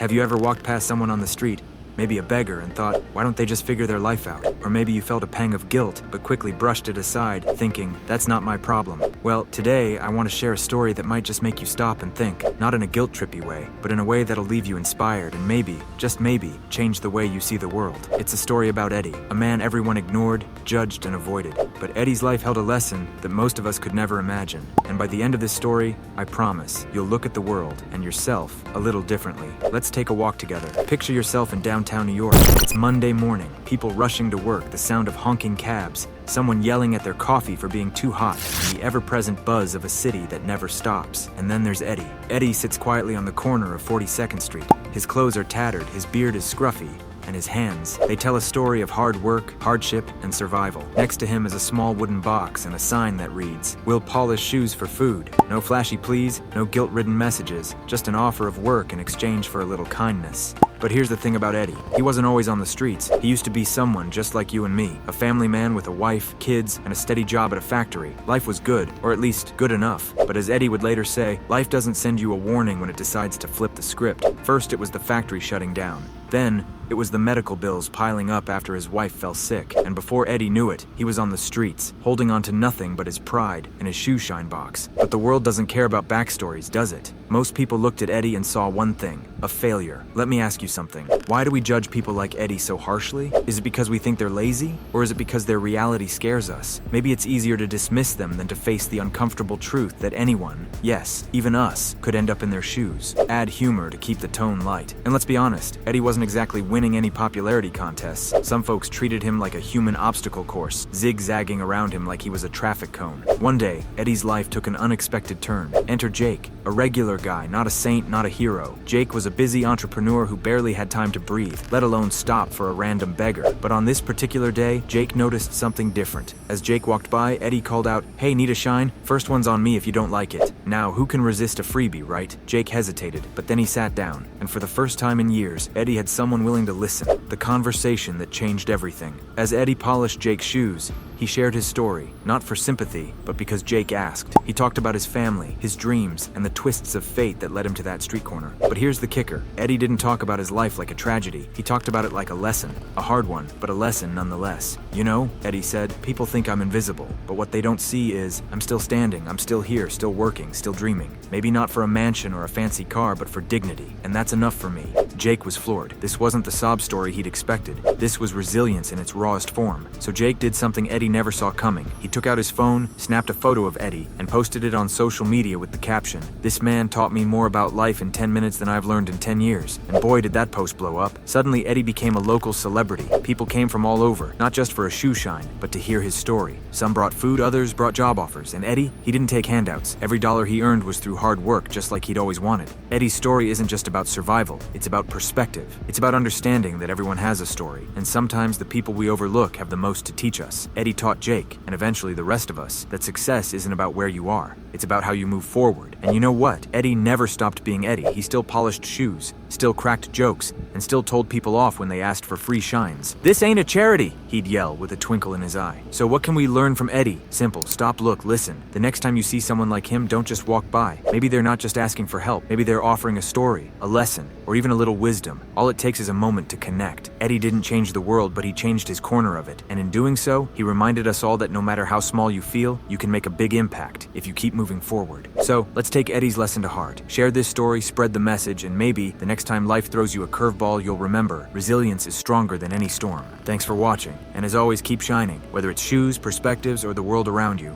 Have you ever walked past someone on the street, maybe a beggar, and thought, why don't they just figure their life out? Or maybe you felt a pang of guilt, but quickly brushed it aside, thinking, that's not my problem. Well, today I want to share a story that might just make you stop and think, not in a guilt-trippy way, but in a way that'll leave you inspired and maybe, just maybe, change the way you see the world. It's a story about Eddie, a man everyone ignored, judged, and avoided. But Eddie's life held a lesson that most of us could never imagine. And by the end of this story, I promise, you'll look at the world and yourself a little differently. Let's take a walk together. Picture yourself in downtown New York. It's Monday morning, people rushing to work, the sound of honking cabs, someone yelling at their coffee for being too hot, and the ever-present buzz of a city that never stops. And then there's Eddie. Eddie sits quietly on the corner of 42nd Street. His clothes are tattered, his beard is scruffy, and his hands, they tell a story of hard work, hardship, and survival. Next to him is a small wooden box and a sign that reads, "We'll polish shoes for food." No flashy pleas, no guilt-ridden messages, just an offer of work in exchange for a little kindness. But here's the thing about Eddie. He wasn't always on the streets. He used to be someone just like you and me. A family man with a wife, kids, and a steady job at a factory. Life was good, or at least good enough. But as Eddie would later say, life doesn't send you a warning when it decides to flip the script. First, it was the factory shutting down. Then, it was the medical bills piling up after his wife fell sick. And before Eddie knew it, he was on the streets, holding on to nothing but his pride and his shoe shine box. But the world doesn't care about backstories, does it? Most people looked at Eddie and saw one thing, a failure. Let me ask you something. Why do we judge people like Eddie so harshly? Is it because we think they're lazy? Or is it because their reality scares us? Maybe it's easier to dismiss them than to face the uncomfortable truth that anyone, yes, even us, could end up in their shoes. Add humor to keep the tone light. And let's be honest, Eddie wasn't exactly winning any popularity contests. Some folks treated him like a human obstacle course, zigzagging around him like he was a traffic cone. One day, Eddie's life took an unexpected turn. Enter Jake, a regular guy, not a saint, not a hero. Jake was a busy entrepreneur who barely had time to breathe, let alone stop for a random beggar. But on this particular day, Jake noticed something different. As Jake walked by, Eddie called out, "Hey, need a shine? First one's on me if you don't like it." Now, who can resist a freebie, right? Jake hesitated, but then he sat down. And for the first time in years, Eddie had someone willing to listen. The conversation that changed everything. As Eddie polished Jake's shoes, he shared his story, not for sympathy, but because Jake asked. He talked about his family, his dreams, and the twists of fate that led him to that street corner. But here's the kicker. Eddie didn't talk about his life like a tragedy. He talked about it like a lesson. A hard one, but a lesson nonetheless. "You know," Eddie said, "people think I'm invisible, but what they don't see is I'm still standing, I'm still here, still working, still dreaming. Maybe not for a mansion or a fancy car, but for dignity. And that's enough for me." Jake was floored. This wasn't the sob story he'd expected. This was resilience in its rawest form. So Jake did something Eddie never saw coming. He took out his phone, snapped a photo of Eddie, and posted it on social media with the caption, "This man taught me more about life in 10 minutes than I've learned in 10 years. And boy, did that post blow up. Suddenly, Eddie became a local celebrity. People came from all over, not just for a shoe shine, but to hear his story. Some brought food, others brought job offers. And Eddie, he didn't take handouts. Every dollar he earned was through hard work, just like he'd always wanted. Eddie's story isn't just about survival, it's about perspective. It's about understanding that everyone has a story, and sometimes the people we overlook have the most to teach us. Eddie taught Jake, and eventually the rest of us, that success isn't about where you are. It's about how you move forward. And you know what? Eddie never stopped being Eddie. He still polished shoes, still cracked jokes, and still told people off when they asked for free shines. "This ain't a charity," he'd yell with a twinkle in his eye. So what can we learn from Eddie? Simple. Stop, look, listen. The next time you see someone like him, don't just walk by. Maybe they're not just asking for help. Maybe they're offering a story, a lesson, or even a little wisdom. All it takes is a moment to connect. Eddie didn't change the world, but he changed his corner of it. And in doing so, he reminded us all that no matter how small you feel, you can make a big impact if you keep moving forward. So let's take Eddie's lesson to heart. Share this story, spread the message, and maybe the next time life throws you a curveball, you'll remember resilience is stronger than any storm. Thanks for watching, and as always, keep shining, whether it's shoes, perspectives, or the world around you.